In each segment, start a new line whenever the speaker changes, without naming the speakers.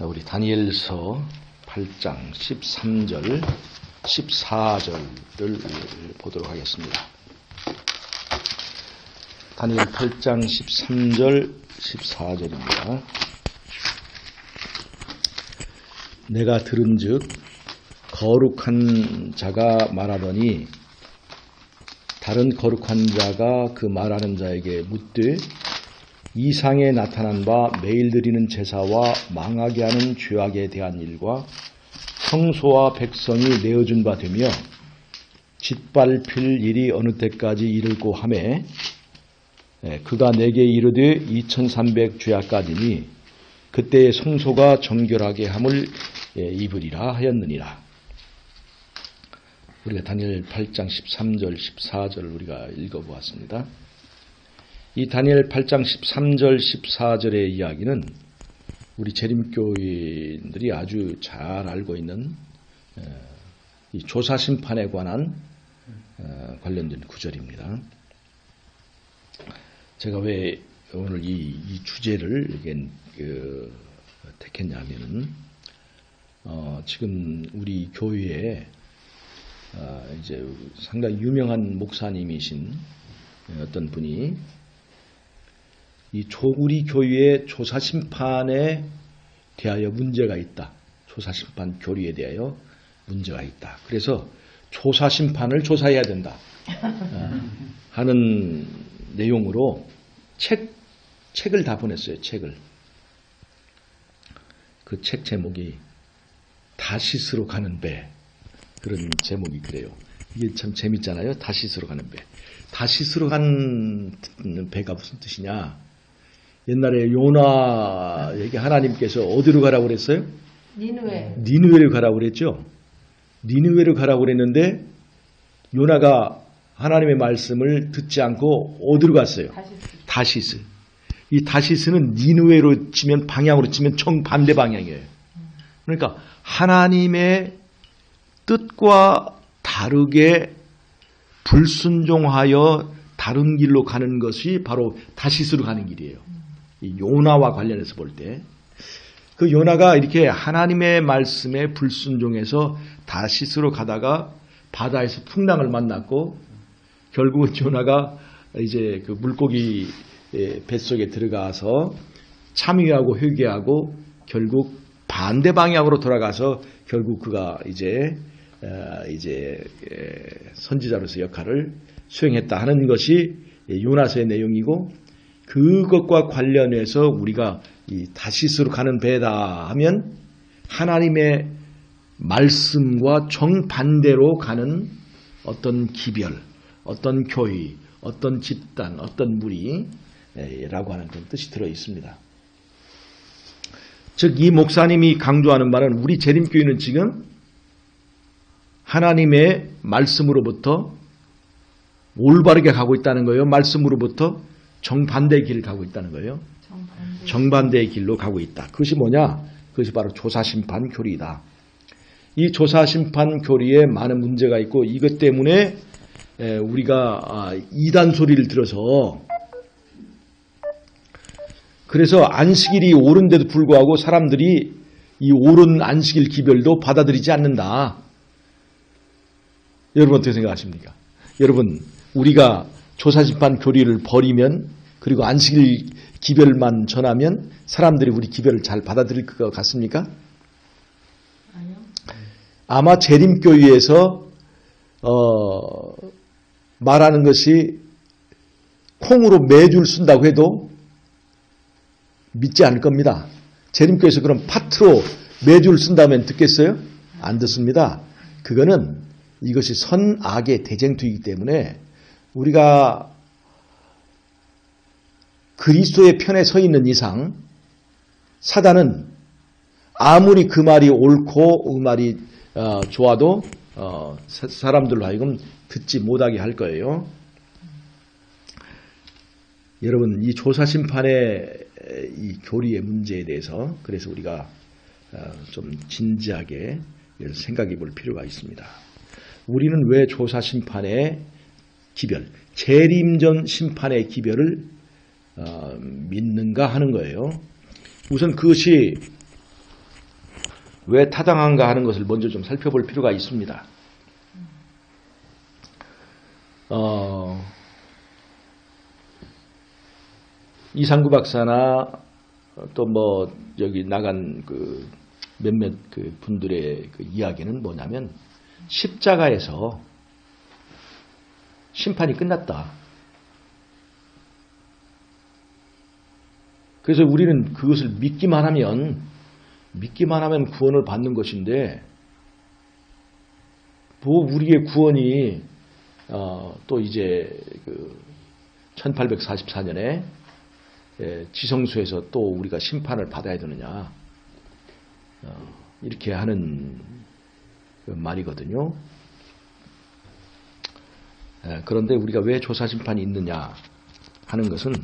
우리 다니엘서 8장 13절, 14절을 보도록 하겠습니다. 다니엘 8장 13절, 14절입니다. 내가 들은즉 거룩한 자가 말하더니 다른 거룩한 자가 그 말하는 자에게 묻되 이상에 나타난 바 매일 드리는 제사와 망하게 하는 죄악에 대한 일과 성소와 백성이 내어준 바 되며 짓밟힐 일이 어느 때까지 이를고 하매 그가 내게 이르되 2300 죄악까지니 그때의 성소가 정결하게 함을 입으리라 하였느니라. 우리가 다니엘 8장 13절 14절 우리가 읽어보았습니다. 이 다니엘 8장 13절 14절의 이야기는 우리 재림교인들이 아주 잘 알고 있는 이 조사심판에 관한 관련된 구절입니다. 제가 왜 오늘 이 주제를 택했냐면은 지금 우리 교회에 이제 상당히 유명한 목사님이신 어떤 분이 우리 교회의 조사심판에 대하여 문제가 있다. 조사심판 교리에 대하여 문제가 있다. 그래서 조사심판을 조사해야 된다. 하는 내용으로 책을 다 보냈어요. 책을. 그 책 제목이 다시스로 가는 배. 그런 제목이 그래요. 이게 참 재밌잖아요. 다시스로 가는 배. 다시스로 가는 배가 무슨 뜻이냐? 옛날에 요나에게 하나님께서 어디로 가라고 그랬어요? 니느웨로 가라고 그랬죠. 니느웨로 가라고 그랬는데 요나가 하나님의 말씀을 듣지 않고 어디로 갔어요? 다시스. 이 다시스는 니느웨로 치면 방향으로 치면 정반대 방향이에요. 그러니까 하나님의 뜻과 다르게 불순종하여 다른 길로 가는 것이 바로 다시스로 가는 길이에요. 이 요나와 관련해서 볼 때 그 요나가 이렇게 하나님의 말씀에 불순종해서 다시스로 가다가 바다에서 풍랑을 만났고 결국은 요나가 이제 그 물고기 뱃속에 들어가서 참회하고 회개하고 결국 반대 방향으로 돌아가서 결국 그가 이제 선지자로서 역할을 수행했다 하는 것이 요나서의 내용이고 그것과 관련해서 우리가 이 다시스로 가는 배다 하면 하나님의 말씀과 정반대로 가는 어떤 기별, 어떤 교회, 어떤 집단, 어떤 무리라고 하는 그런 뜻이 들어 있습니다. 즉 이 목사님이 강조하는 말은 우리 재림교회는 지금 하나님의 말씀으로부터 올바르게 가고 있다는 거예요. 말씀으로부터 정반대의 길을 가고 있다는 거예요. 정반대의 길로 가고 있다. 그것이 뭐냐? 그것이 바로 조사심판 교리이다. 이 조사심판 교리에 많은 문제가 있고 이것 때문에 우리가 이단 소리를 들어서 그래서 안식일이 옳은데도 불구하고 사람들이 이 옳은 안식일 기별도 받아들이지 않는다. 여러분 어떻게 생각하십니까? 여러분 우리가 조사심판 교리를 버리면 그리고 안식일 기별만 전하면 사람들이 우리 기별을 잘 받아들일 것 같습니까?
아니요.
아마 재림교회에서 말하는 것이 콩으로 매주를 쓴다고 해도 믿지 않을 겁니다. 재림교회에서 그럼 파트로 매주를 쓴다면 듣겠어요? 안 듣습니다. 그거는 이것이 선악의 대쟁투이기 때문에 우리가 그리스도의 편에 서 있는 이상 사단은 아무리 그 말이 옳고 그 말이 좋아도 사람들로 하여금 듣지 못하게 할 거예요. 여러분 이 조사심판의 이 교리의 문제에 대해서 그래서 우리가 좀 진지하게 생각해 볼 필요가 있습니다. 우리는 왜 조사심판의 기별, 재림전 심판의 기별을 믿는가 하는 거예요. 우선 그것이 왜 타당한가 하는 것을 먼저 좀 살펴볼 필요가 있습니다. 이상구 박사나 또 뭐 여기 나간 그 몇몇 그 분들의 그 이야기는 뭐냐면 십자가에서 심판이 끝났다. 그래서 우리는 그것을 믿기만 하면 구원을 받는 것인데, 뭐 우리의 구원이 또 이제 그 1844년에 지성소에서 또 우리가 심판을 받아야 되느냐, 이렇게 하는 그 말이거든요. 그런데 우리가 왜 조사심판이 있느냐 하는 것은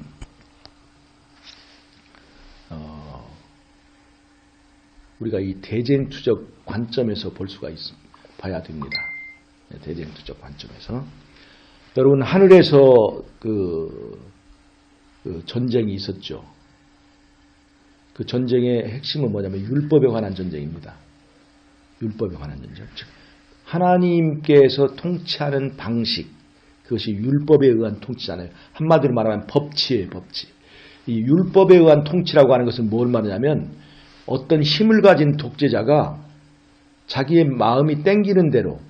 우리가 이 대쟁투적 관점에서 볼 수가 봐야 됩니다. 대쟁투적 관점에서. 여러분, 하늘에서 그 전쟁이 있었죠. 그 전쟁의 핵심은 뭐냐면 율법에 관한 전쟁입니다. 율법에 관한 전쟁. 즉 하나님께서 통치하는 방식, 그것이 율법에 의한 통치잖아요. 한마디로 말하면 법치예요, 법치. 이 율법에 의한 통치라고 하는 것은 뭘 말하냐면 어떤 힘을 가진 독재자가 자기의 마음이 땡기는 대로,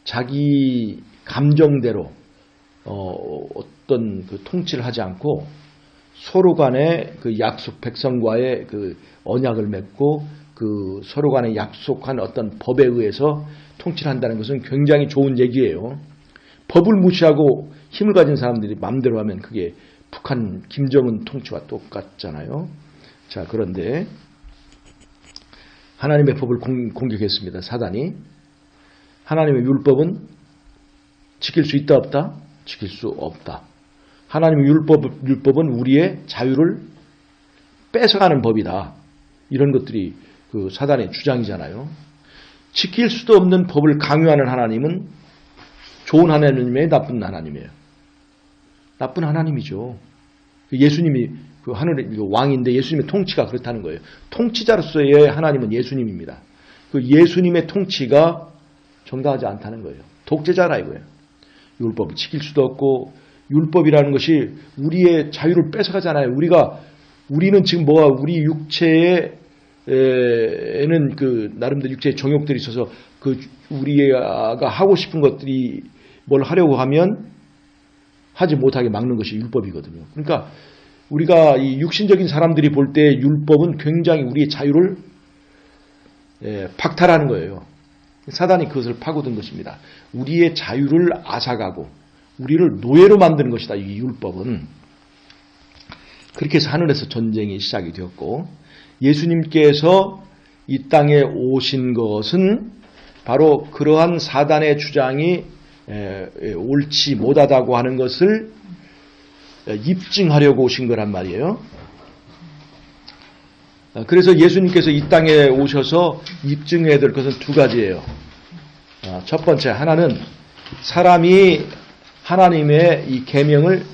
자기 감정대로 어떤 그 통치를 하지 않고 서로 간에 그 약속, 백성과의 그 언약을 맺고 그 서로 간에 약속한 어떤 법에 의해서 통치를 한다는 것은 굉장히 좋은 얘기예요. 법을 무시하고 힘을 가진 사람들이 마음대로 하면 그게 북한 김정은 통치와 똑같잖아요. 자, 그런데 하나님의 법을 공격했습니다. 사단이. 하나님의 율법은 지킬 수 있다 없다? 지킬 수 없다. 하나님의 율법은 우리의 자유를 뺏어가는 법이다. 이런 것들이 그 사단의 주장이잖아요. 지킬 수도 없는 법을 강요하는 하나님은 좋은 하나님이에요, 나쁜 하나님이에요? 나쁜 하나님이죠. 예수님이 그 하늘의 왕인데 예수님의 통치가 그렇다는 거예요. 통치자로서의 하나님은 예수님입니다. 그 예수님의 통치가 정당하지 않다는 거예요. 독재자라 이거예요. 율법을 지킬 수도 없고, 율법이라는 것이 우리의 자유를 뺏어가잖아요. 우리는 지금 우리 육체에는 그 나름대로 육체의 정욕들이 있어서 그 우리가 하고 싶은 것들이 뭘 하려고 하면 하지 못하게 막는 것이 율법이거든요. 그러니까 우리가 이 육신적인 사람들이 볼 때 율법은 굉장히 우리의 자유를 박탈하는 거예요. 사단이 그것을 파고든 것입니다. 우리의 자유를 앗아가고 우리를 노예로 만드는 것이다. 이 율법은. 그렇게 해서 하늘에서 전쟁이 시작이 되었고, 예수님께서 이 땅에 오신 것은 바로 그러한 사단의 주장이 옳지 못하다고 하는 것을 입증하려고 오신 거란 말이에요. 그래서 예수님께서 이 땅에 오셔서 입증해야 될 것은 두 가지예요. 첫 번째, 하나는 사람이 하나님의 이 계명을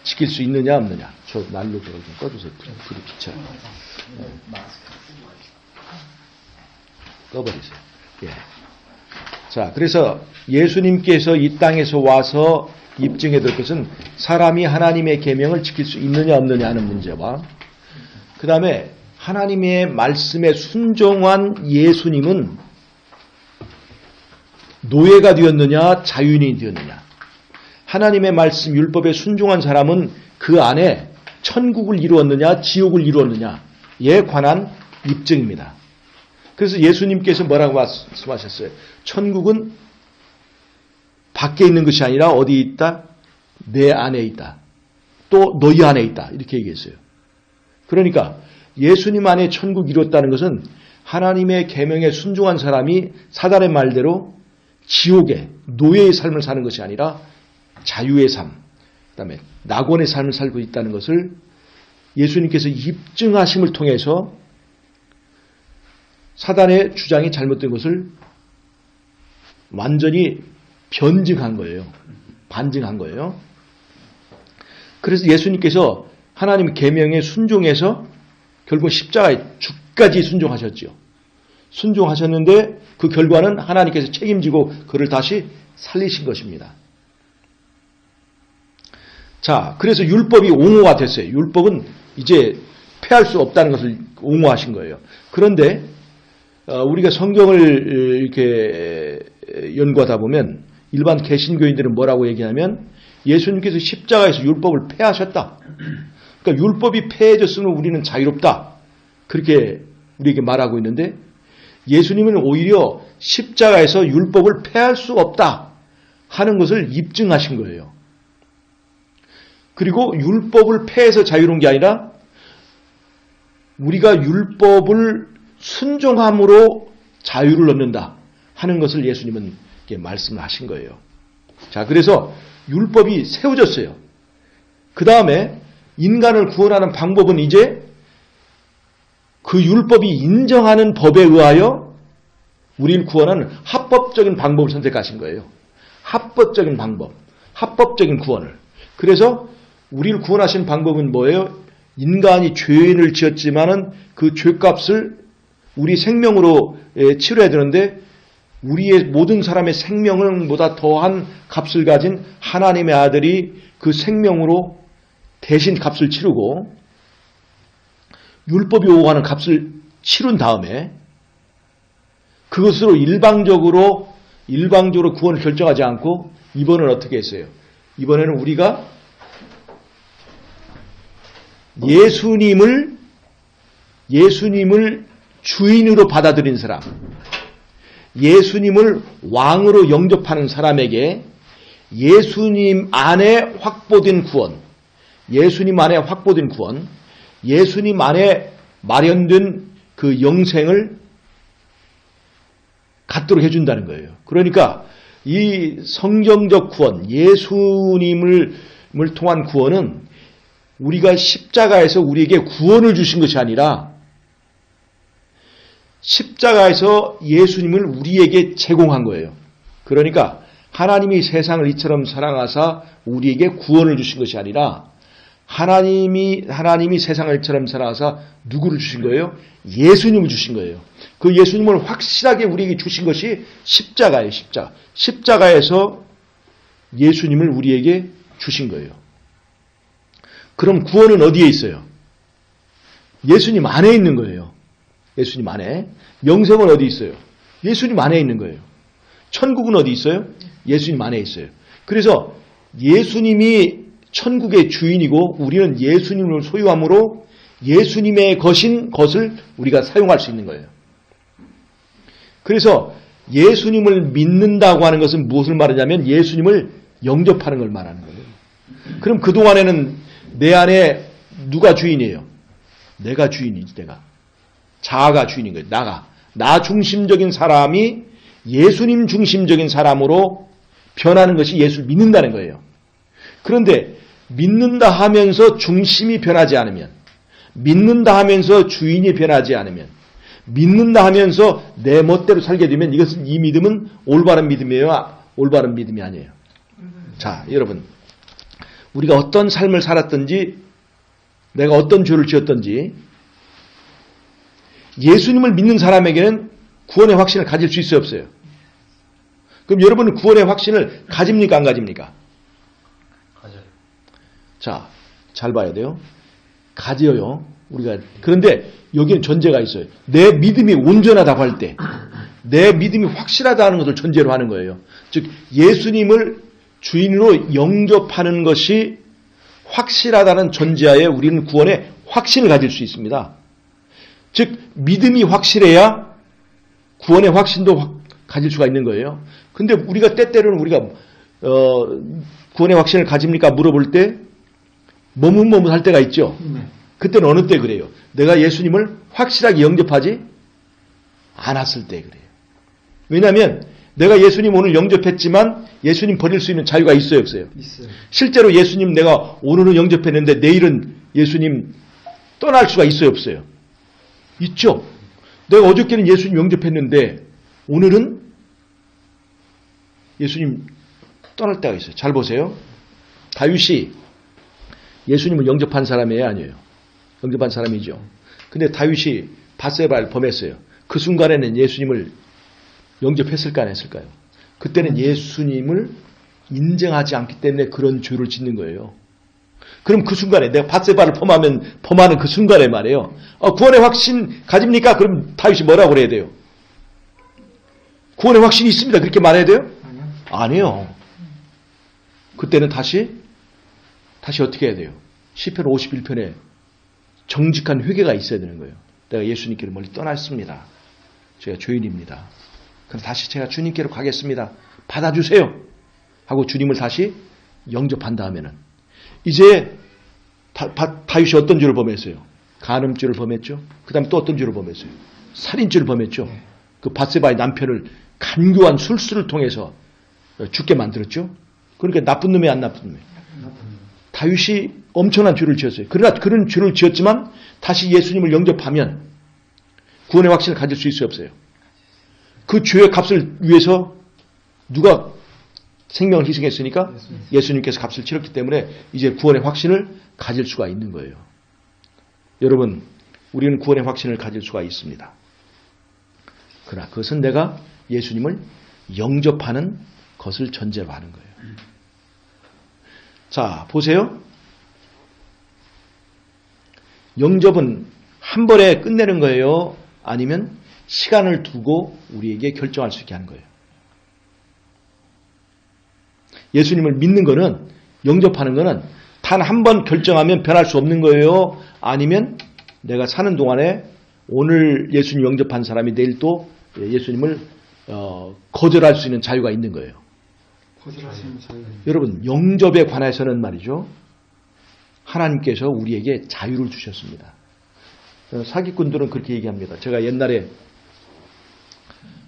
지킬 수 있느냐 없느냐. 저 난로 좀 꺼주세요. 불이 비쳐요. 꺼버리세요. 예. 자, 그래서 예수님께서 이 땅에서 와서 입증해야 될 것은 사람이 하나님의 계명을 지킬 수 있느냐 없느냐 하는 문제와, 그 다음에 하나님의 말씀에 순종한 예수님은 노예가 되었느냐 자유인이 되었느냐. 하나님의 말씀 율법에 순종한 사람은 그 안에 천국을 이루었느냐 지옥을 이루었느냐에 관한 입증입니다. 그래서 예수님께서 뭐라고 말씀하셨어요? 천국은 밖에 있는 것이 아니라 어디에 있다? 내 안에 있다. 또 너희 안에 있다. 이렇게 얘기했어요. 그러니까 예수님 안에 천국이 이뤘다는 것은 하나님의 계명에 순종한 사람이 사단의 말대로 지옥의 노예의 삶을 사는 것이 아니라 자유의 삶, 그 다음에 낙원의 삶을 살고 있다는 것을 예수님께서 입증하심을 통해서 사단의 주장이 잘못된 것을 완전히 변증한 거예요. 반증한 거예요. 그래서 예수님께서 하나님 계명에 순종해서 결국 십자가에 죽까지 순종하셨죠. 순종하셨는데 그 결과는 하나님께서 책임지고 그를 다시 살리신 것입니다. 자, 그래서 율법이 옹호가 됐어요. 율법은 이제 폐할 수 없다는 것을 옹호하신 거예요. 그런데 우리가 성경을 이렇게 연구하다 보면 일반 개신교인들은 뭐라고 얘기하면 예수님께서 십자가에서 율법을 폐하셨다. 그러니까 율법이 폐해졌으면 우리는 자유롭다. 그렇게 우리에게 말하고 있는데 예수님은 오히려 십자가에서 율법을 폐할 수 없다 하는 것을 입증하신 거예요. 그리고 율법을 폐해서 자유로운 게 아니라 우리가 율법을 순종함으로 자유를 얻는다 하는 것을 예수님은 이렇게 말씀을 하신 거예요. 자, 그래서 율법이 세워졌어요. 그 다음에 인간을 구원하는 방법은 이제 그 율법이 인정하는 법에 의하여 우리를 구원하는 합법적인 방법을 선택하신 거예요. 합법적인 방법, 합법적인 구원을. 그래서 우리를 구원하신 방법은 뭐예요? 인간이 죄인을 지었지만은 그 죄값을 우리 생명으로 치러야 되는데 우리의 모든 사람의 생명보다 더한 값을 가진 하나님의 아들이 그 생명으로 대신 값을 치르고 율법이 요구하는 값을 치른 다음에 그것으로 일방적으로 구원을 결정하지 않고 이번은 어떻게 했어요? 이번에는 우리가 예수님을 주인으로 받아들인 사람, 예수님을 왕으로 영접하는 사람에게 예수님 안에 확보된 구원, 예수님 안에 마련된 그 영생을 갖도록 해준다는 거예요. 그러니까 이 성경적 구원, 예수님을 통한 구원은 우리가 십자가에서 우리에게 구원을 주신 것이 아니라 십자가에서 예수님을 우리에게 제공한 거예요. 그러니까 하나님이 세상을 이처럼 사랑하사 우리에게 구원을 주신 것이 아니라 하나님이 세상을 이처럼 사랑하사 누구를 주신 거예요? 예수님을 주신 거예요. 그 예수님을 확실하게 우리에게 주신 것이 십자가예요. 십자가에서 예수님을 우리에게 주신 거예요. 그럼 구원은 어디에 있어요? 예수님 안에 있는 거예요. 예수님 안에. 영생은 어디 있어요? 예수님 안에 있는 거예요. 천국은 어디 있어요? 예수님 안에 있어요. 그래서 예수님이 천국의 주인이고 우리는 예수님을 소유함으로 예수님의 것을 우리가 사용할 수 있는 거예요. 그래서 예수님을 믿는다고 하는 것은 무엇을 말하냐면 예수님을 영접하는 걸 말하는 거예요. 그럼 그동안에는 내 안에 누가 주인이에요? 내가 주인이지, 내가. 자아가 주인인 거예요. 나 중심적인 사람이 예수님 중심적인 사람으로 변하는 것이 예수를 믿는다는 거예요. 그런데 믿는다 하면서 중심이 변하지 않으면, 믿는다 하면서 주인이 변하지 않으면, 믿는다 하면서 내 멋대로 살게 되면 이것은 이 믿음은 올바른 믿음이에요? 올바른 믿음이 아니에요. 자, 여러분. 우리가 어떤 삶을 살았든지 내가 어떤 죄를 지었든지 예수님을 믿는 사람에게는 구원의 확신을 가질 수 있어요, 없어요? 그럼 여러분은 구원의 확신을 가집니까, 안 가집니까?
가져요.
자, 잘 봐야 돼요. 가져요. 우리가. 그런데 여기는 전제가 있어요. 내 믿음이 온전하다고 할 때, 내 믿음이 확실하다는 것을 전제로 하는 거예요. 즉, 예수님을 주인으로 영접하는 것이 확실하다는 전제하에 우리는 구원의 확신을 가질 수 있습니다. 즉 믿음이 확실해야 구원의 확신도 가질 수가 있는 거예요. 근데 우리가 때때로는 우리가 구원의 확신을 가집니까 물어볼 때 머뭇머뭇할 때가 있죠. 그때는 어느 때 그래요? 내가 예수님을 확실하게 영접하지 않았을 때 그래요. 왜냐하면 내가 예수님 오늘 영접했지만 예수님 버릴 수 있는 자유가 있어요, 없어요?
있어요.
실제로 예수님 내가 오늘은 영접했는데 내일은 예수님 떠날 수가 있어요, 없어요? 있죠. 내가 어저께는 예수님 영접했는데 오늘은 예수님 떠날 때가 있어요. 잘 보세요. 다윗이 예수님을 영접한 사람이에요, 아니에요? 영접한 사람이죠. 근데 다윗이 밧세바를 범했어요. 그 순간에는 예수님을 영접했을까 안 했을까요? 그때는 예수님을 인정하지 않기 때문에 그런 죄를 짓는 거예요. 그럼 그 순간에 내가 밧세바를 범하는 그 순간에 말이에요. 구원의 확신 가집니까? 그럼 다윗이 뭐라고 그래야 돼요? 구원의 확신이 있습니다. 그렇게 말해야 돼요? 아니요. 그때는 다시 어떻게 해야 돼요? 시편 51편에 정직한 회개가 있어야 되는 거예요. 내가 예수님께로 멀리 떠났습니다. 제가 죄인입니다. 그럼 다시 제가 주님께로 가겠습니다. 받아주세요. 하고 주님을 다시 영접한 다음에는 이제 다윗이 어떤 죄를 범했어요? 간음죄를 범했죠. 그 다음에 또 어떤 죄를 범했어요? 살인죄를 범했죠. 그 밧세바의 남편을 간교한 술수를 통해서 죽게 만들었죠. 그러니까 나쁜 놈이 안 나쁜 놈이. 다윗이 엄청난 죄를 지었어요. 그러나 그런 죄를 지었지만 다시 예수님을 영접하면 구원의 확신을 가질 수 있어요, 없어요? 그 죄의 값을 위해서 누가 생명을 희생했으니까 예수님께서 값을 치렀기 때문에 이제 구원의 확신을 가질 수가 있는 거예요. 여러분, 우리는 구원의 확신을 가질 수가 있습니다. 그러나 그것은 내가 예수님을 영접하는 것을 전제로 하는 거예요. 자, 보세요. 영접은 한 번에 끝내는 거예요? 아니면 시간을 두고 우리에게 결정할 수 있게 하는 거예요? 예수님을 믿는 거는, 영접하는 거는 단 한 번 결정하면 변할 수 없는 거예요? 아니면 내가 사는 동안에 오늘 예수님 영접한 사람이 내일 또 예수님을 거절할 수 있는 자유가 있는 거예요? 여러분, 영접에 관해서는 말이죠, 하나님께서 우리에게 자유를 주셨습니다. 사기꾼들은 그렇게 얘기합니다. 제가 옛날에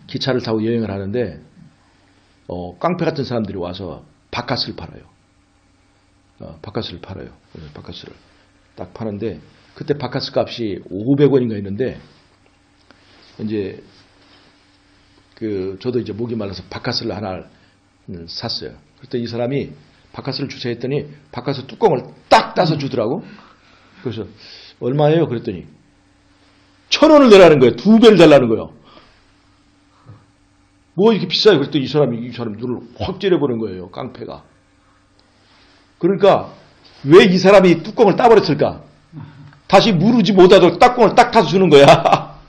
기차를 타고 여행을 하는데 깡패 같은 사람들이 와서 바카스를 팔아요. 바카스를 팔아요. 바카스를 딱 파는데 그때 바카스 값이 500원인가 했는데 이제 저도 이제 목이 말라서 바카스를 하나 샀어요. 그때 이 사람이 바카스를 주세요 했더니 바카스 뚜껑을 딱 따서 주더라고. 그래서 얼마예요? 그랬더니 1,000원을 내라는 거예요. 2배를 달라는 거예요. 뭐 이렇게 비싸요? 그랬더니 이 사람이 눈을 확 찌려보는 거예요. 깡패가. 그러니까 왜 이 사람이 뚜껑을 따버렸을까? 다시 무르지 못하도록 뚜껑을 딱 타서 주는 거야.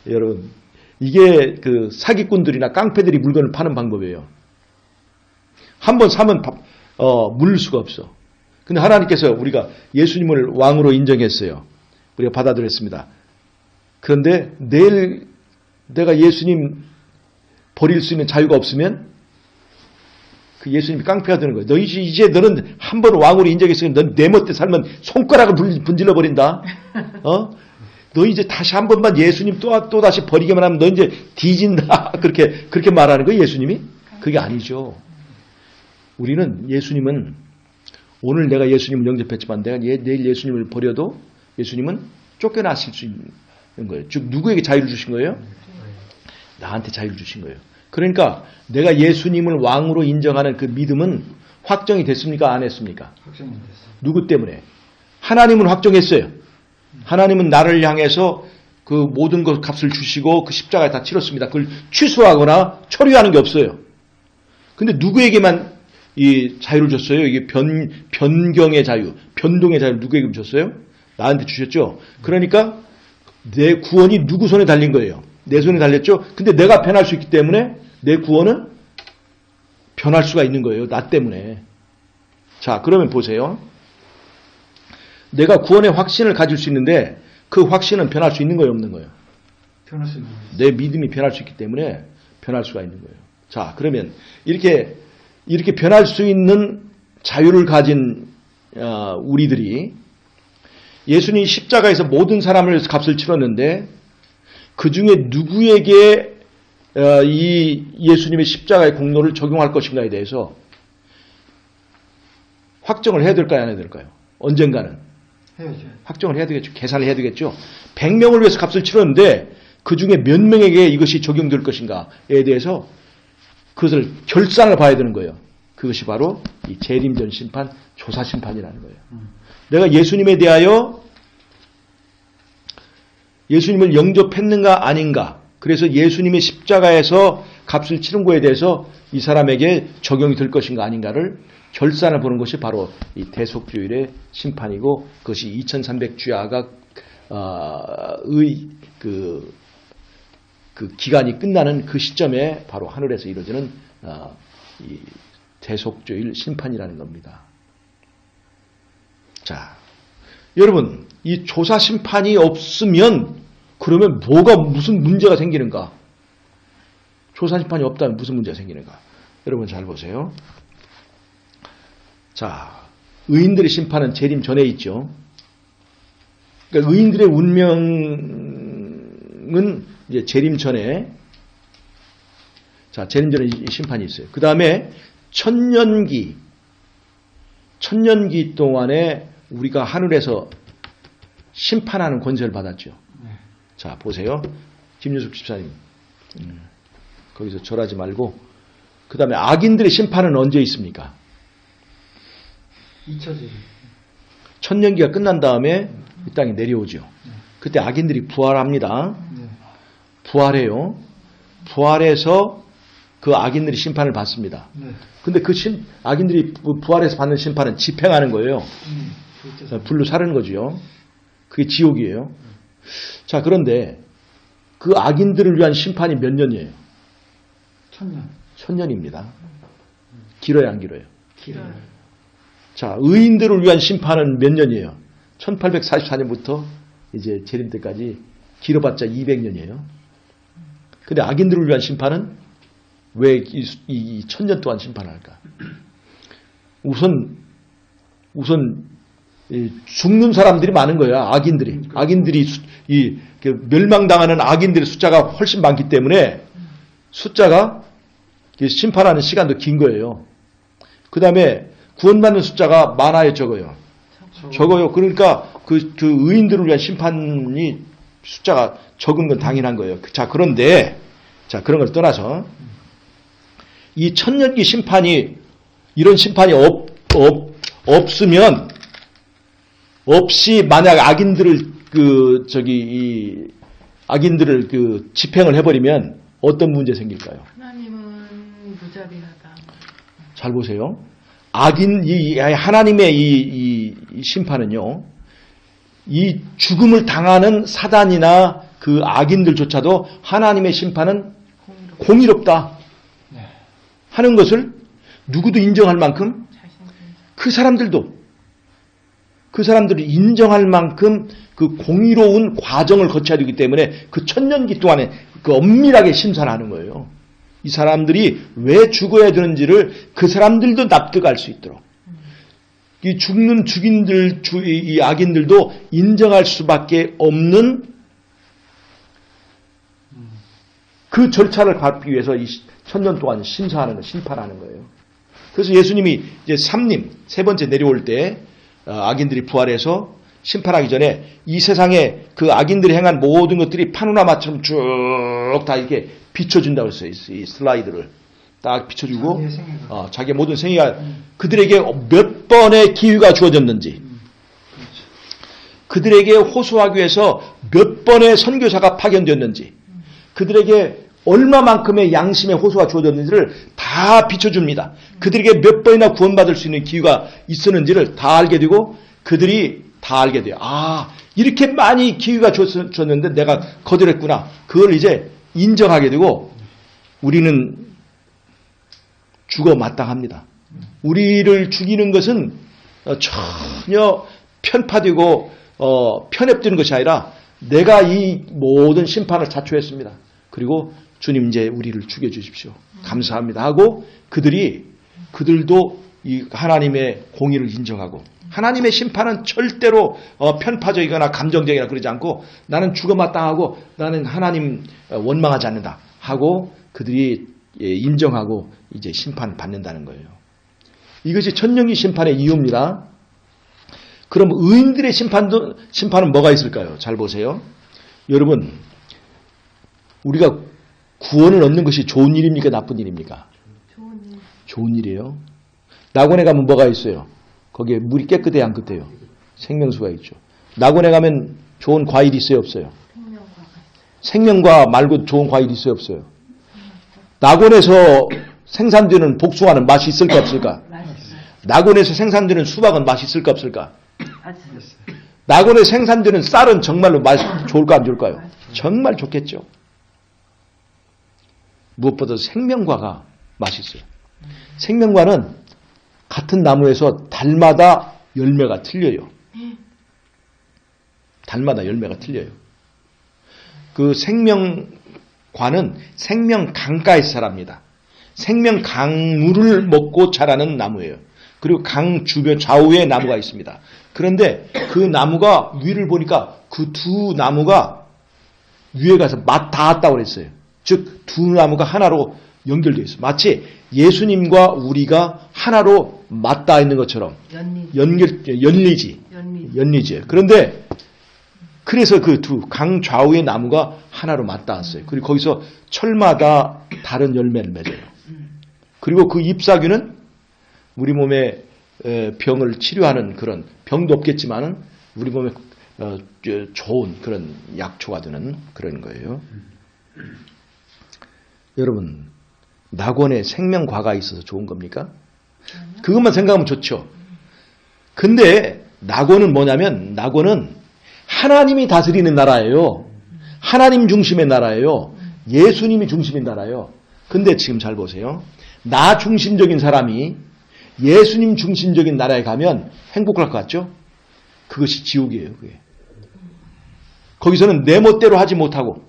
여러분, 이게 그 사기꾼들이나 깡패들이 물건을 파는 방법이에요. 한 번 사면 물릴 수가 없어. 근데 하나님께서 우리가 예수님을 왕으로 인정했어요. 우리가 받아들였습니다. 그런데 내일 내가 예수님 버릴 수 있는 자유가 없으면 그 예수님이 깡패가 되는 거예요. 너 이제 너는 한 번 왕으로 인정했으니 넌 내 멋대 살면 손가락을 분질러 버린다. 너 이제 다시 한 번만 예수님 또 다시 버리기만 하면 너 이제 뒤진다. 그렇게 말하는 거예요, 예수님이? 그게 아니죠. 우리는 예수님은 오늘 내가 예수님을 영접했지만 내가 내일 예수님을 버려도 예수님은 쫓겨나실 수 있는 거예요. 즉 누구에게 자유를 주신 거예요? 나한테 자유를 주신 거예요. 그러니까 내가 예수님을 왕으로 인정하는 그 믿음은 확정이 됐습니까? 안 했습니까?
확정이 됐어요.
누구 때문에? 하나님은 확정했어요. 하나님은 나를 향해서 그 모든 것 값을 주시고 그 십자가에 다 치렀습니다. 그걸 취소하거나 처리하는 게 없어요. 근데 누구에게만 이 자유를 줬어요? 이게 변경의 자유, 변동의 자유를 누구에게 줬어요? 나한테 주셨죠? 그러니까 내 구원이 누구 손에 달린 거예요? 내 손에 달렸죠? 근데 내가 변할 수 있기 때문에 내 구원은 변할 수가 있는 거예요. 나 때문에. 자, 그러면 보세요. 내가 구원의 확신을 가질 수 있는데 그 확신은 변할 수 있는 거예요, 없는 거예요?
변할 수 있는 거예요.
내 믿음이 변할 수 있기 때문에 변할 수가 있는 거예요. 자, 그러면 이렇게 변할 수 있는 자유를 가진 우리들이 예수님이 십자가에서 모든 사람을 위해서 값을 치렀는데 그 중에 누구에게 이 예수님의 십자가의 공로를 적용할 것인가에 대해서 확정을 해야 될까요? 안 해야 될까요? 언젠가는.
해야죠.
확정을 해야 되겠죠. 계산을 해야 되겠죠. 100명을 위해서 값을 치렀는데 그 중에 몇 명에게 이것이 적용될 것인가에 대해서 그것을 결산을 봐야 되는 거예요. 그것이 바로 이 재림전 심판, 조사 심판이라는 거예요. 내가 예수님에 대하여 예수님을 영접했는가 아닌가 그래서 예수님의 십자가에서 값을 치른 거에 대해서 이 사람에게 적용이 될 것인가 아닌가를 결산을 보는 것이 바로 이 대속주일의 심판이고, 그것이 2300주야가 그 기간이 끝나는 그 시점에 바로 하늘에서 이루어지는 이 대속주일 심판이라는 겁니다. 자, 여러분, 이 조사 심판이 없으면 그러면 무슨 문제가 생기는가? 조사 심판이 없다면 무슨 문제가 생기는가? 여러분 잘 보세요. 자, 의인들의 심판은 재림 전에 있죠. 그러니까 의인들의 운명은 이제 재림 전에, 자, 재림 전에 심판이 있어요. 그 다음에 천년기 동안에 우리가 하늘에서 심판하는 권세를 받았죠. 자, 보세요. 김유숙 집사님. 거기서 절하지 말고. 그 다음에 악인들의 심판은 언제 있습니까?
2차제.
천년기가 끝난 다음에 이 땅에 내려오죠. 그때 악인들이 부활합니다.
네.
부활해요. 부활해서 그 악인들이 심판을 받습니다.
네.
근데 그 악인들이 부활해서 받는 심판은 집행하는 거예요. 불로 사르는 거죠. 그게 지옥이에요. 자, 그런데 그 악인들을 위한 심판이 몇 년이에요?
1000년.
1000년입니다. 길어요, 안 길어요?
길어요.
자, 의인들을 위한 심판은 몇 년이에요? 1844년부터 이제 재림 때까지 길어봤자 200년이에요. 근데 악인들을 위한 심판은 왜 이 1000년 동안 심판할까? 우선 죽는 사람들이 많은 거야. 악인들이 멸망당하는 악인들의 숫자가 훨씬 많기 때문에 숫자가 심판하는 시간도 긴 거예요. 그 다음에 구원받는 숫자가 많아요, 적어요? 적어요. 그러니까 그 의인들을 위한 심판이 숫자가 적은 건 당연한 거예요. 자, 그런데 그런 걸 떠나서 이 천년기 심판이, 이런 심판이 없으면, 없이 만약 악인들을 악인들을 집행을 해버리면 어떤 문제 생길까요?
하나님은 무자비하다.
잘 보세요. 하나님의 이 심판은요, 이 죽음을 당하는 사단이나 그 악인들조차도 하나님의 심판은 공의롭다 하는 것을 누구도 인정할 만큼, 그 사람들이 인정할 만큼 그 공의로운 과정을 거쳐야 되기 때문에 그 천년기 동안에 그 엄밀하게 심사를 하는 거예요. 이 사람들이 왜 죽어야 되는지를 그 사람들도 납득할 수 있도록. 이 죽인 이 악인들도 인정할 수밖에 없는 그 절차를 밟기 위해서 이 천년 동안 심판하는 거예요. 그래서 예수님이 이제 세 번째 내려올 때 악인들이 부활해서 심판하기 전에 이 세상에 그 악인들이 행한 모든 것들이 파노라마처럼 쭉 다 이렇게 비춰준다고 했어요. 이 슬라이드를 딱 비춰주고 자기의 모든 생애가 그들에게 몇 번의 기회가 주어졌는지, 그들에게 호소하기 위해서 몇 번의 선교사가 파견되었는지, 그들에게 얼마만큼의 양심의 호소가 주어졌는지를 다 비춰줍니다. 그들에게 몇 번이나 구원받을 수 있는 기회가 있었는지를 다 알게 되고, 그들이 다 알게 돼요. 이렇게 많이 기회가 줬는데 내가 거절했구나. 그걸 이제 인정하게 되고, 우리는 죽어 마땅합니다. 우리를 죽이는 것은 전혀 편파되고 편협되는 것이 아니라 내가 이 모든 심판을 자초했습니다. 그리고 주님 이제 우리를 죽여주십시오. 감사합니다 하고 그들도 이 하나님의 공의를 인정하고, 하나님의 심판은 절대로 편파적이거나 감정적이거나 그러지 않고, 나는 죽어 마땅하고 나는 하나님 원망하지 않는다 하고 그들이 인정하고 이제 심판 받는다는 거예요. 이것이 천년기 심판의 이유입니다. 그럼 의인들의 심판은 뭐가 있을까요? 잘 보세요. 여러분, 우리가 구원을 얻는 것이 좋은 일입니까? 나쁜 일입니까? 좋은 일이에요. 낙원에 가면 뭐가 있어요? 거기에 물이 깨끗해요, 안 깨끗해요? 생명수가 있죠. 낙원에 가면 좋은 과일이 있어요, 없어요? 생명과 말고 좋은 과일이 있어요, 없어요? 낙원에서 생산되는 복숭아는 맛이 있을까 없을까?
맛있어요.
낙원에서 생산되는 수박은 맛이 있을까 없을까?
맛있어요.
낙원에 생산되는 쌀은 정말로 맛 좋을까 안 좋을까요? 정말 좋겠죠. 무엇보다 생명과가 맛있어요. 생명과는 같은 나무에서 달마다 열매가 틀려요. 달마다 열매가 틀려요. 그 생명과는 생명 강가에서 자랍니다. 생명 강물을 먹고 자라는 나무예요. 그리고 강 주변 좌우에 나무가 있습니다. 그런데 그 나무가 위를 보니까 그 두 나무가 위에 가서 맞닿았다고 그랬어요. 즉 두 나무가 하나로 연결되어 있어요. 마치 예수님과 우리가 하나로 맞닿아 있는 것처럼 연리지. 그런데 그래서 그 두 강 좌우의 나무가 하나로 맞닿았어요. 그리고 거기서 철마다 다른 열매를 맺어요. 그리고 그 잎사귀는 우리 몸에 병을 치료하는 그런 병도 없겠지만은 우리 몸에 좋은 그런 약초가 되는 그런 거예요. 여러분, 낙원에 생명과가 있어서 좋은 겁니까? 그것만 생각하면 좋죠. 근데 낙원은 뭐냐면 낙원은 하나님이 다스리는 나라예요. 하나님 중심의 나라예요. 예수님이 중심인 나라예요. 근데 지금 잘 보세요. 나 중심적인 사람이 예수님 중심적인 나라에 가면 행복할 것 같죠? 그것이 지옥이에요. 그게. 거기서는 내 멋대로 하지 못하고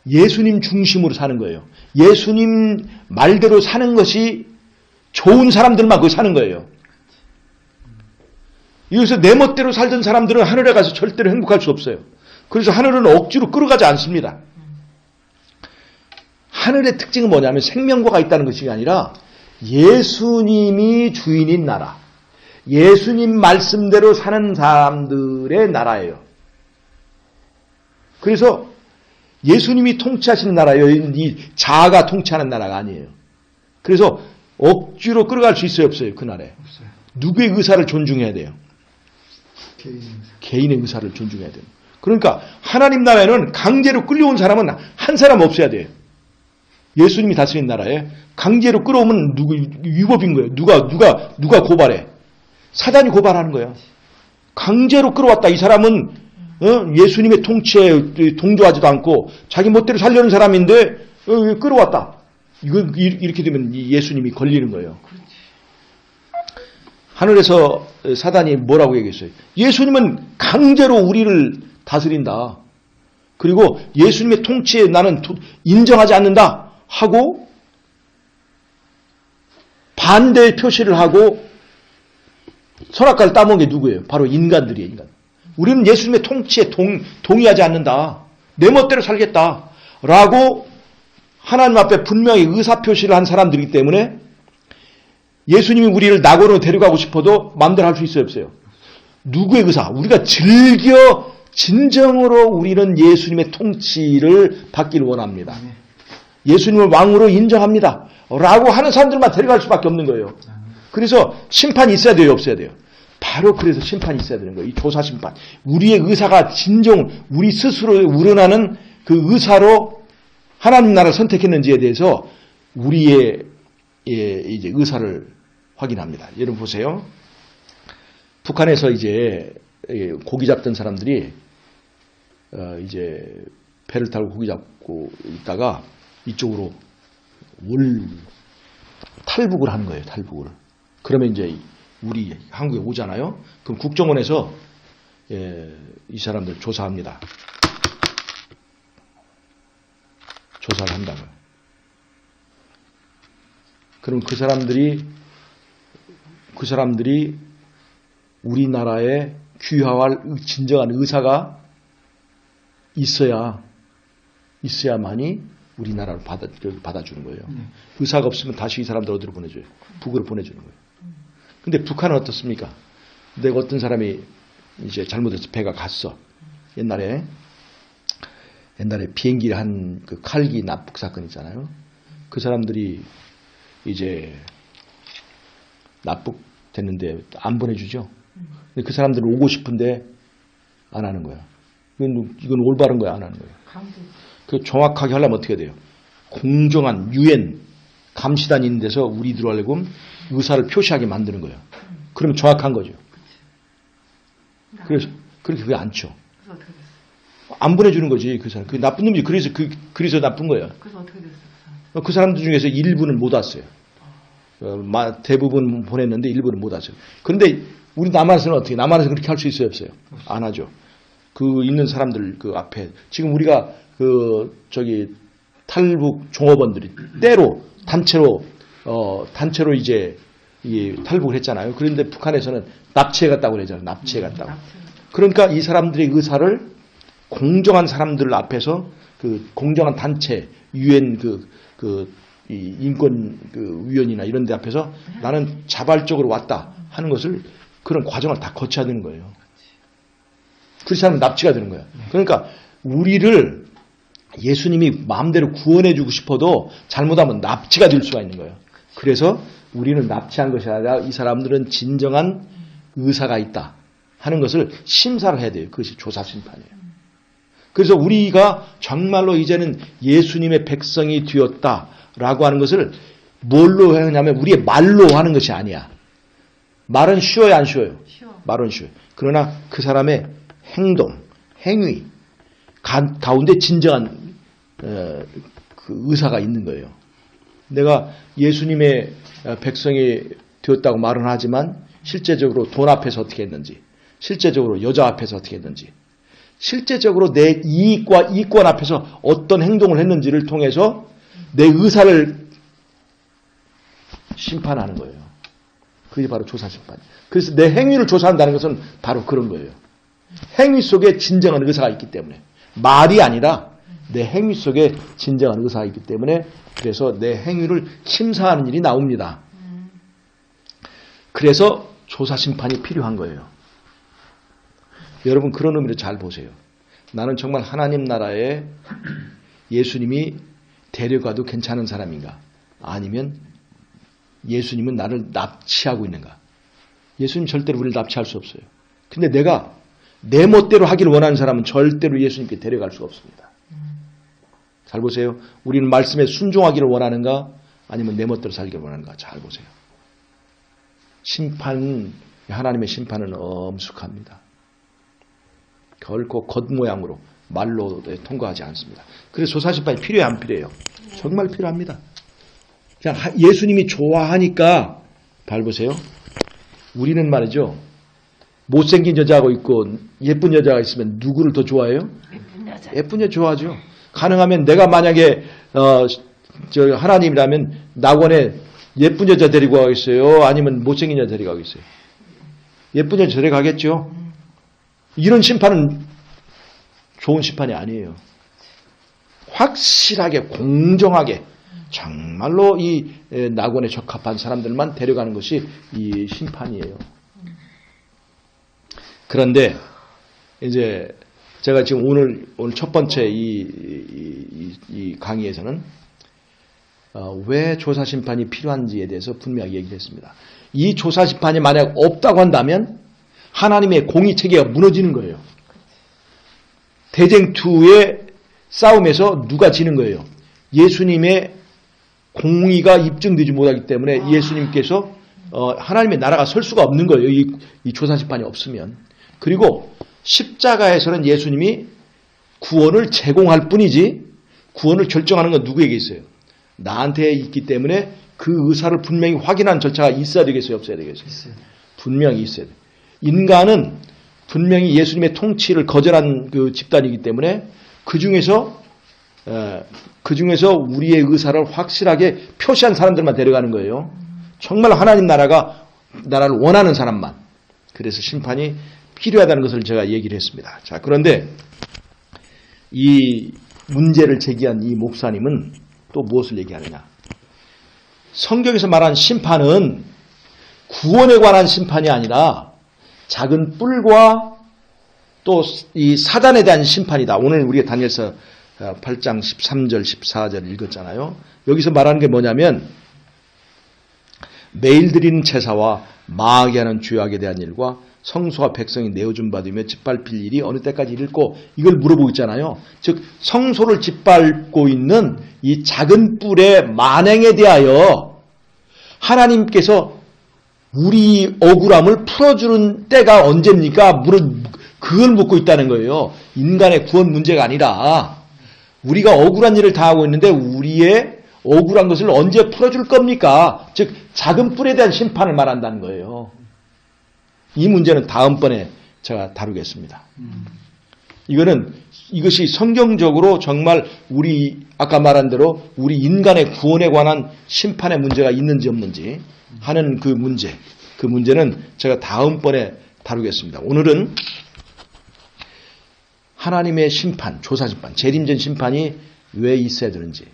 예수님 중심으로 사는 거예요. 예수님 말대로 사는 것이 좋은 사람들만 거기 사는 거예요. 여기서 내 멋대로 살던 사람들은 하늘에 가서 절대로 행복할 수 없어요. 그래서 하늘은 억지로 끌어가지 않습니다. 하늘의 특징은 뭐냐면 생명과가 있다는 것이 아니라 예수님이 주인인 나라, 예수님 말씀대로 사는 사람들의 나라예요. 그래서 예수님이 통치하시는 나라예요. 이 자아가 통치하는 나라가 아니에요. 그래서 억지로 끌어갈 수 있어요, 없어요? 그 나라에.
없어요.
누구의 의사를 존중해야 돼요?
개인의 의사.
의사를 존중해야 돼요. 그러니까 하나님 나라에는 강제로 끌려온 사람은 한 사람 없어야 돼요. 예수님이 다스리는 나라에 강제로 끌어오면 누구 위법인 거예요. 누가 고발해? 사단이 고발하는 거예요. 강제로 끌어왔다. 이 사람은 예수님의 통치에 동조하지도 않고 자기 멋대로 살려는 사람인데 끌어왔다. 이렇게 되면 예수님이 걸리는 거예요. 하늘에서 사단이 뭐라고 얘기했어요? 예수님은 강제로 우리를 다스린다. 그리고 예수님의 통치에 나는 인정하지 않는다 하고 반대의 표시를 하고 선악과를 따먹은 게 누구예요? 바로 인간들이에요. 인간. 우리는 예수님의 통치에 동의하지 않는다. 내 멋대로 살겠다. 라고 하나님 앞에 분명히 의사표시를 한 사람들이기 때문에 예수님이 우리를 낙원으로 데려가고 싶어도 마음대로 할 수 있어요, 없어요? 누구의 의사? 우리가 즐겨 진정으로 우리는 예수님의 통치를 받기를 원합니다. 예수님을 왕으로 인정합니다. 라고 하는 사람들만 데려갈 수밖에 없는 거예요. 그래서 심판이 있어야 돼요, 없어야 돼요? 바로 그래서 심판이 있어야 되는 거예요. 이 조사 심판. 우리의 의사가 진정 우리 스스로 우러나는 그 의사로 하나님 나라를 선택했는지에 대해서 우리의 이제 의사를 확인합니다. 여러분 보세요. 북한에서 이제 고기 잡던 사람들이 이제 배를 타고 고기 잡고 있다가 이쪽으로 탈북을 하는 거예요. 탈북을. 그러면 이제 우리 한국에 오잖아요. 그럼 국정원에서 이 사람들 조사합니다. 조사를 한다고요. 그럼 그 사람들이 우리나라에 귀화할 진정한 의사가 있어야만이 우리나라를 받아주는 거예요. 의사가 없으면 다시 이 사람들 어디로 보내줘요? 북으로 보내주는 거예요. 근데 북한은 어떻습니까? 내가 어떤 사람이 이제 잘못해서 배가 갔어. 옛날에 비행기를 한 그 칼기 납북 사건 있잖아요. 그 사람들이 이제 납북됐는데 안 보내주죠. 근데 그 사람들은 오고 싶은데 안 하는 거야. 이건 올바른 거야, 안 하는 거야.
강제.
그 정확하게 하려면 어떻게 돼요? 공정한 유엔 감시단이 있는 데서 우리 들어가려고 의사를 표시하게 만드는 거예요. 그러면 정확한 거죠. 그래서 그렇게 그게 안 쳐.
그래서 어떻게 됐어?
안 보내주는 거지 그 사람. 그 나쁜 놈이 그래서 나쁜 거야.
그래서 어떻게 됐어? 그 사람?
그 사람들 중에서 일부는 못 왔어요. 대부분 보냈는데 일부는 못 왔어요. 그런데 우리 남한에서는 어떻게? 남한에서 그렇게 할 수 있어요, 없어요? 안 하죠. 그 있는 사람들 그 앞에 지금 우리가 탈북 종업원들이 때로 단체로 이제 탈북을 했잖아요. 그런데 북한에서는 납치해 갔다고 그러잖아요. 납치해 갔다고. 그러니까 이 사람들의 의사를 공정한 사람들 앞에서 그 공정한 단체 유엔 이 인권 위원이나 이런 데 앞에서 나는 자발적으로 왔다 하는 것을 그런 과정을 다 거쳐야 되는 거예요. 그렇지 않으면 납치가 되는 거예요. 그러니까 우리를 예수님이 마음대로 구원해 주고 싶어도 잘못하면 납치가 될 수가 있는 거예요. 그래서 우리는 납치한 것이 아니라 이 사람들은 진정한 의사가 있다 하는 것을 심사를 해야 돼요. 그것이 조사 심판이에요. 그래서 우리가 정말로 이제는 예수님의 백성이 되었다라고 하는 것을 뭘로 하냐면 우리의 말로 하는 것이 아니야. 말은 쉬워요, 안 쉬워요?
쉬워.
말은 쉬워요. 그러나 그 사람의 행동, 행위 가운데 진정한 그 의사가 있는 거예요. 내가 예수님의 백성이 되었다고 말은 하지만 실제적으로 돈 앞에서 어떻게 했는지, 실제적으로 여자 앞에서 어떻게 했는지, 실제적으로 내 이익과 이권 앞에서 어떤 행동을 했는지를 통해서 내 의사를 심판하는 거예요. 그게 바로 조사심판이에요. 그래서 내 행위를 조사한다는 것은 바로 그런 거예요. 행위 속에 진정한 의사가 있기 때문에 말이 아니라 내 행위 속에 진정한 의사가 있기 때문에 그래서 내 행위를 심사하는 일이 나옵니다. 그래서 조사심판이 필요한 거예요. 여러분 그런 의미로 잘 보세요. 나는 정말 하나님 나라에 예수님이 데려가도 괜찮은 사람인가? 아니면 예수님은 나를 납치하고 있는가? 예수님 절대로 우리를 납치할 수 없어요. 근데 내가 내 멋대로 하기를 원하는 사람은 절대로 예수님께 데려갈 수가 없습니다. 잘 보세요. 우리는 말씀에 순종하기를 원하는가? 아니면 내 멋대로 살기를 원하는가? 잘 보세요. 하나님의 심판은 엄숙합니다. 결코 겉모양으로 말로 통과하지 않습니다. 그래서 조사심판이 필요해 안 필요해요? 정말 필요합니다. 그냥 예수님이 좋아하니까 잘 보세요. 우리는 말이죠. 못생긴 여자하고 있고 예쁜 여자가 있으면 누구를 더 좋아해요? 예쁜 여자 좋아하죠. 가능하면 내가 만약에 하나님이라면 낙원에 예쁜 여자 데리고 가겠어요? 아니면 못생긴 여자 데리고 가겠어요? 예쁜 여자 데려가겠죠. 이런 심판은 좋은 심판이 아니에요. 확실하게 공정하게 정말로 이 낙원에 적합한 사람들만 데려가는 것이 이 심판이에요. 그런데 이제 제가 지금 오늘 첫 번째 이 강의에서는 왜 조사심판이 필요한지에 대해서 분명하게 얘기를 했습니다. 이 조사심판이 만약 없다고 한다면 하나님의 공의체계가 무너지는 거예요. 대쟁투의 싸움에서 누가 지는 거예요? 예수님의 공의가 입증되지 못하기 때문에 예수님께서 하나님의 나라가 설 수가 없는 거예요. 이 조사심판이 없으면. 그리고 십자가에서는 예수님이 구원을 제공할 뿐이지 구원을 결정하는 건 누구에게 있어요? 나한테 있기 때문에 그 의사를 분명히 확인하는 절차가 있어야 되겠어요? 없어야 되겠어요?
있어요.
분명히 있어야 돼요. 인간은 분명히 예수님의 통치를 거절한 그 집단이기 때문에 그 중에서 우리의 의사를 확실하게 표시한 사람들만 데려가는 거예요. 정말 하나님 나라를 원하는 사람만. 그래서 심판이 필요하다는 것을 제가 얘기를 했습니다. 자, 그런데 이 문제를 제기한 이 목사님은 또 무엇을 얘기하느냐? 성경에서 말한 심판은 구원에 관한 심판이 아니라 작은 뿔과 또 이 사단에 대한 심판이다. 오늘 우리가 다니엘서 8장 13절 14절 읽었잖아요. 여기서 말하는 게 뭐냐면 매일 드리는 제사와 마하게 하는 죄악에 대한 일과 성소와 백성이 내어준 받으며 짓밟힐 일이 어느 때까지 이를고 이걸 물어보고 있잖아요. 즉 성소를 짓밟고 있는 이 작은 뿔의 만행에 대하여 하나님께서 우리 억울함을 풀어주는 때가 언제입니까? 그걸 묻고 있다는 거예요. 인간의 구원 문제가 아니라 우리가 억울한 일을 당하고 있는데 우리의 억울한 것을 언제 풀어줄 겁니까? 즉 작은 뿔에 대한 심판을 말한다는 거예요. 이 문제는 다음번에 제가 다루겠습니다. 이것이 성경적으로 정말 우리 아까 말한 대로 우리 인간의 구원에 관한 심판의 문제가 있는지 없는지 하는 그 문제는 제가 다음번에 다루겠습니다. 오늘은 하나님의 심판, 조사심판, 재림전 심판이 왜 있어야 되는지,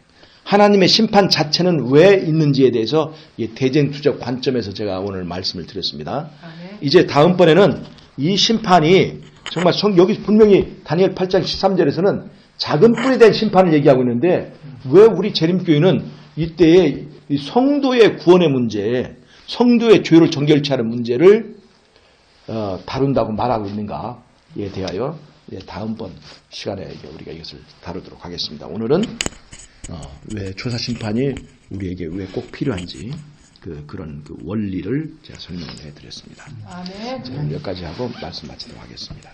하나님의 심판 자체는 왜 있는지에 대해서 대쟁투적 관점에서 제가 오늘 말씀을 드렸습니다.
아멘.
이제 다음번에는 이 심판이 정말 여기 분명히 다니엘 8장 13절에서는 작은 뿔에 대한 심판을 얘기하고 있는데 왜 우리 재림교회는 이때에 이 성도의 구원의 문제, 성도의 죄를 정결치 않은 문제를 다룬다고 말하고 있는가에 대하여 다음번 시간에 우리가 이것을 다루도록 하겠습니다. 오늘은 왜 조사심판이 우리에게 왜 꼭 필요한지 그런 원리를 제가 설명을 해드렸습니다.
아멘.
자, 여기까지 하고 말씀 마치도록 하겠습니다.